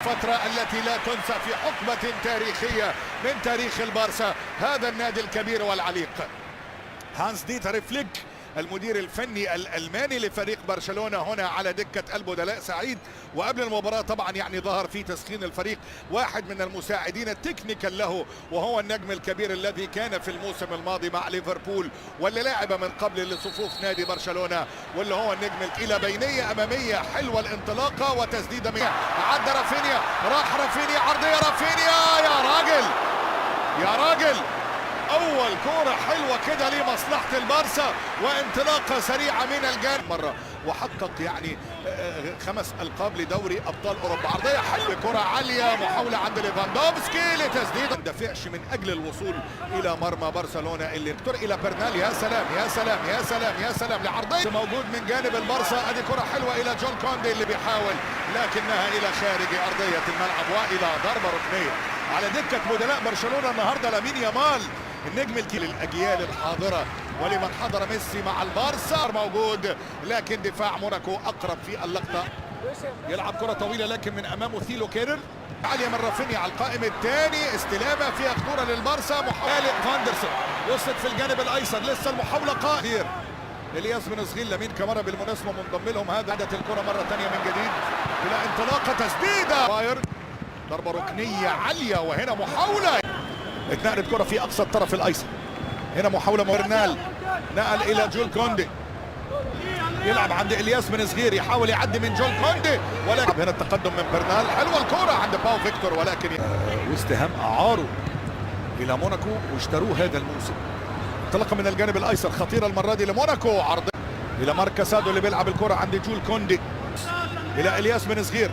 فترة التي لا تنسى في حقبة تاريخية من تاريخ البارسا، هذا النادي الكبير والعليق. هانس ديتر فليك المدير الفني الألماني لفريق برشلونة هنا على دكة البدلاء سعيد. وقبل المباراة طبعا يعني ظهر في تسخين الفريق واحد من المساعدين التكنيكال له، وهو النجم الكبير الذي كان في الموسم الماضي مع ليفربول واللي لعب من قبل لصفوف نادي برشلونة، واللي هو النجم إلى بينية أمامية حلوة الانطلاقة وتسديدة عدى رافينيا، راح رافينيا، عرضية رافينيا، يا راجل يا راجل، أول كورة حلوة كده لمصلحة البارسا وانطلاقة سريعة من الجانب مرة، وحقق يعني 5 ألقاب لدوري أبطال أوروبا. عرضية حلوة، كرة عالية، محاولة عند ليفاندوفسكي لتسديد، ما دافعش من أجل الوصول إلى مرمى برشلونة اللي يقتر إلى برنال. يا سلام يا سلام يا سلام يا سلام لعرضية موجود من جانب البارسا. أدي كرة حلوة إلى جون كوندي اللي بيحاول، لكنها إلى خارج أرضية الملعب وإلى ضربة ركنية. على دكة بدلاء برشلونة النهارده لامين يامال النجم الكبير للأجيال الحاضرة، ولمن حضر ميسي مع البارسا موجود، لكن دفاع موناكو أقرب في اللقطة. يلعب كرة طويلة لكن من أمامه ثيلو كيرر، عالية من رافينيا على القائم الثاني، استلامة فيها خطورة للبارسا. محاولة فاندرسون وصلت في الجانب الأيسر، لسه المحاولة قائمة. الياس بن صغير لامين كامارا بالمناسبة منضم لهم. هذا عادت الكرة مرة ثانية من جديد إلى انطلاقة تسديدة باير، ضربة ركنية عالية، وهنا محاولة اتنقلت كرة في أقصى الطرف الأيسر. هنا محاولة برنال، نقل إلى جول كوندي، يلعب عند إلياس بن صغير، يحاول يعدي من جول كوندي، ولكن هنا التقدم من برنال. حلوة الكرة عند باو فيكتور، ولكن وست هام أعاروا إلى موناكو واشتروه هذا الموسم. انطلاقة من الجانب الأيسر خطيرة المرة دي لموناكو، عرض إلى ماركاسادو اللي بيلعب الكرة عند جول كوندي، إلى إلياس بن صغير،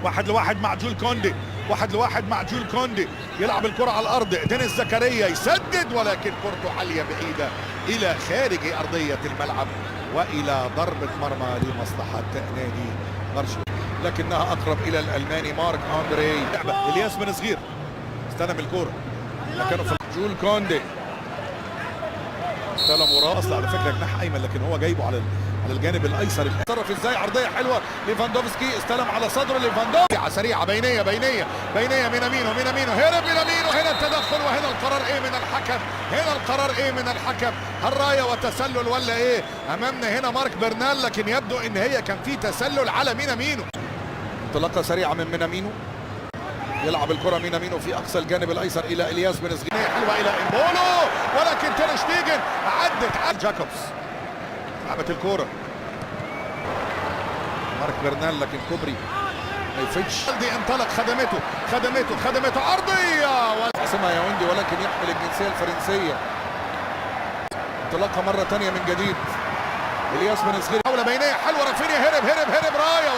1-1 مع جول كوندي، 1-1 مع جول كوندي، يلعب الكرة على الأرض. دينيس زكريا يسدد، ولكن كرته عالية بعيدة إلى خارج أرضية الملعب وإلى ضربة مرمى لمصلحة نادي برشلونة، لكنها أقرب إلى الألماني مارك أندري. إلياس بن صغير استلم الكرة، لكنه في جول كوندي استلم وراه، أصلا على فكرة جناح أيمن لكن هو جايبه على الجانب الايسر. تصرف ازاي، عرضيه حلوه ليفاندوفسكي، استلم على صدره ليفاندوفسكي، سريعه بينيه بينيه بينيه، مينامينو هرب مينامينو، هنا التدخل، وهنا القرار ايه من الحكم، هنا القرار ايه من الحكم، الرايه وتسلل ولا ايه؟ امامنا هنا مارك برنال، لكن يبدو ان هي كان في تسلل على مينامينو. انطلاقه سريعه من مينامينو، يلعب الكره مينامينو في اقصى الجانب الايسر الى الياس بن صغير، حلوه الى امبولو، ولكن تير شتيجن عدت على جاكوبس، لعبت الكوره مارك برنال، لكن كوبري ما يفيدش. دي انطلق، خدمته عرضيه وقسمها ياوندي، ولكن يحمل الجنسيه الفرنسيه. انطلاقه مره ثانيه من جديد الياس بن صغير، حول بينيه حلوه، رافينيا هرب رايه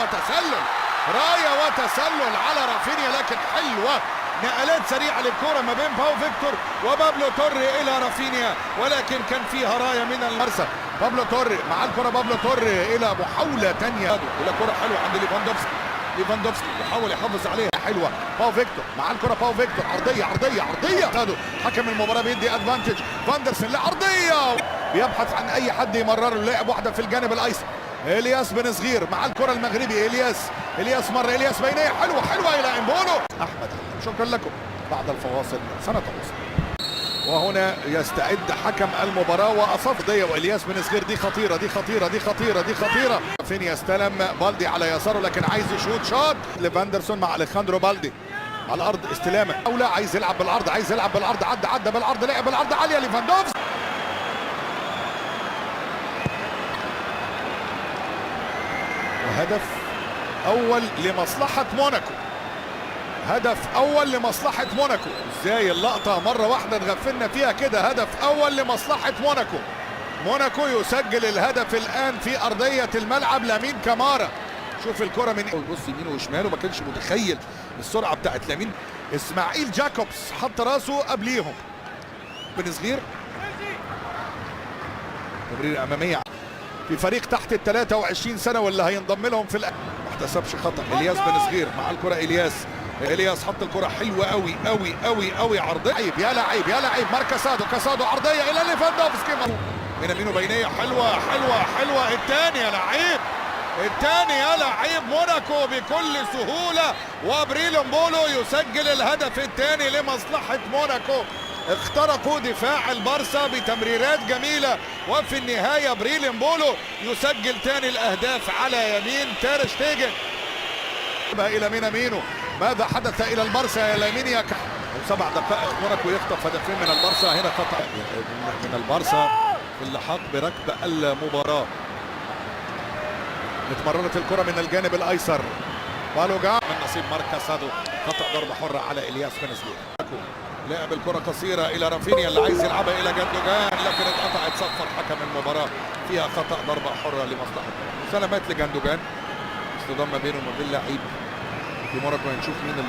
وتسلل على رافينيا، لكن حلوه، نقلات سريعه للكره ما بين باو فيكتور وبابلو توري الى رافينيا، ولكن كان فيها رايه من البارسا. بابلو توري مع الكره، بابلو توري الى محاوله ثانيه الى كره حلوه عند ليفاندوفسكي يحاول يحافظ عليها، حلوه باو فيكتور مع الكره، باو فيكتور عرضيه حكم المباراه بيدي ادفانتج فاندرسون لعرضيه، بيبحث عن اي حد يمرر له، لعب واحده في الجانب الايسر. الياس بن صغير مع الكره المغربي، الياس مره، الياس بينيه حلوه الى امبولو. احمد شكرا لكم، بعد الفواصل سنتواصل. وهنا يستعد حكم المباراة وأصف ضية، وإلياس بن صغير دي خطيرة. فين يستلم بالدي على يساره، لكن عايز يشوط شوت لفاندرسون مع أليخاندرو بالدي على الأرض، استلامة أو لا، عايز يلعب بالعرض، عدى بالعرض، لعب بالعرض عالية ليفاندوفسكي. وهدف أول لمصلحة موناكو، ازاي اللقطة مرة واحدة نغفلنا فيها كده، هدف أول لمصلحة موناكو يسجل الهدف الآن في أرضية الملعب لامين كامارا. شوف الكرة من بص يمينه وشماله، ما كانش متخيل السرعة بتاعت لامين. اسماعيل جاكوبس حط راسه قبليهم. بن صغير تمرير أمامية في فريق تحت ال 23 سنة واللي هينضم لهم في ما احتسبش خطأ. الياس بن صغير مع الكرة، الياس حط الكرة حلوة قوي عرضية، يا لعيب ماركاسادو عرضية إلى ليفاندوفسكي، مينامينو بينية حلوة الثاني، يا لعيب الثاني يا لعيب موناكو بكل سهولة، وبريل مبولو يسجل الهدف الثاني لمصلحة موناكو. اخترقوا دفاع البارسا بتمريرات جميلة، وفي النهاية بريل مبولو يسجل ثاني الأهداف على يمين تير شتيجن. إلى مينامينو، ماذا حدث إلى البارسا يا لامينيا؟ 7 دقائق موناكو يخطف هدفين من البارسا. هنا خطأ من البارسا في اللحاق بركب المباراة. اتمررت الكرة من الجانب الأيسر، بالوجا من نصيب ماركا سادو، خطأ ضربة حرة على إلياس فينيسلي. لعب الكرة قصيرة إلى رافينيا اللي عايز يلعبها إلى جاندوجان، لكن اتقطعت صفت حكم المباراة، فيها خطأ ضربة حرة لمصلحة. سلامات لجاندوجان، اصطدام ما بينه وما بين لعيب في موناكو. هنشوف مين اللي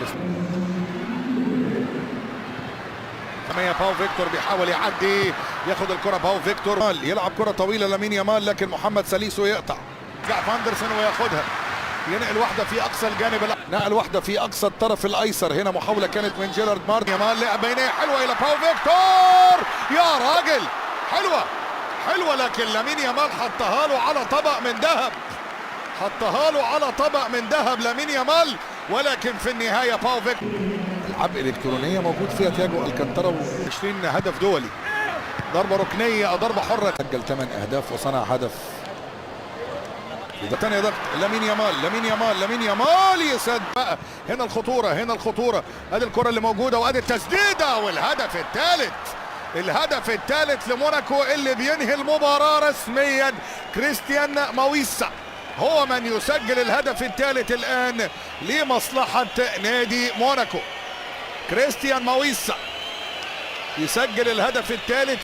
باو فيكتور بيحاول يعدي، ياخد الكرة باو فيكتور، يلعب كرة طويلة لامين يامال، لكن محمد ساليسو يقطع، يرجع فاندرسون وياخدها، ينقل واحدة في أقصى الجانب، نقل واحدة في أقصى الطرف الأيسر. هنا محاولة كانت من جيرارد مارتن. يامال لعب بينية حلوة إلى باو فيكتور، يا راجل حلوة، لكن لامين يامال حطها له على طبق من ذهب، حطها له على طبق من ذهب لامين يامال، ولكن في النهاية باو فيكتور. العاب إلكترونية موجود فيها تياجو الكانتارا، 20 هدف دولي، ضربة ركنية أو ضربة حرة، سجل 8 أهداف وصنع هدف. ثاني ضغط لامين يامال يسد بقى. هنا الخطورة، ادي الكرة اللي موجودة وادي التسديدة والهدف الثالث لموناكو اللي بينهي المباراة رسميا. كريستيان ماويسا هو من يسجل الهدف الثالث الآن لمصلحة نادي موناكو. كريستيان ماويسا يسجل الهدف الثالث.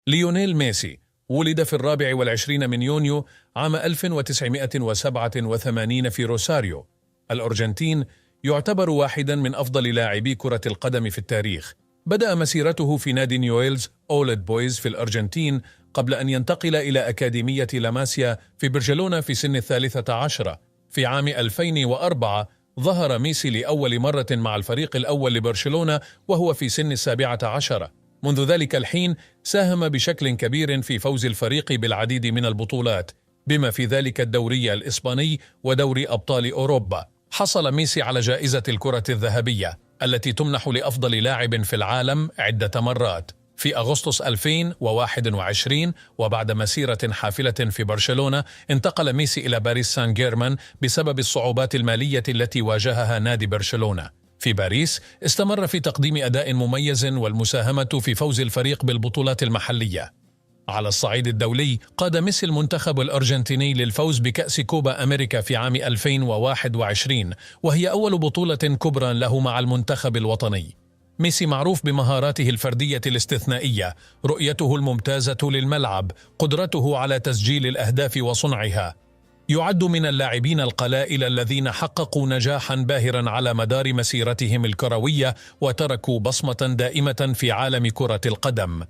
ليونيل ميسي ولد في 24 من يونيو عام 1987 في روساريو، الأرجنتين. يعتبر واحدا من أفضل لاعبي كرة القدم في التاريخ. بدأ مسيرته في نادي نيويلز أولد بويز في الأرجنتين قبل أن ينتقل إلى أكاديمية لاماسيا في برشلونة في سن 13. في عام 2004 ظهر ميسي لأول مرة مع الفريق الأول لبرشلونة وهو في سن 17. منذ ذلك الحين ساهم بشكل كبير في فوز الفريق بالعديد من البطولات، بما في ذلك الدوري الإسباني ودوري أبطال أوروبا. حصل ميسي على جائزة الكرة الذهبية التي تمنح لأفضل لاعب في العالم عدة مرات في أغسطس 2021. وبعد مسيرة حافلة في برشلونة انتقل ميسي إلى باريس سان جيرمان بسبب الصعوبات المالية التي واجهها نادي برشلونة. في باريس استمر في تقديم أداء مميز والمساهمة في فوز الفريق بالبطولات المحلية. على الصعيد الدولي قاد ميسي المنتخب الأرجنتيني للفوز بكأس كوبا أمريكا في عام 2021، وهي أول بطولة كبرى له مع المنتخب الوطني. ميسي معروف بمهاراته الفردية الاستثنائية، رؤيته الممتازة للملعب، قدرته على تسجيل الأهداف وصنعها. يعد من اللاعبين القلائل الذين حققوا نجاحا باهرا على مدار مسيرتهم الكروية وتركوا بصمة دائمة في عالم كرة القدم.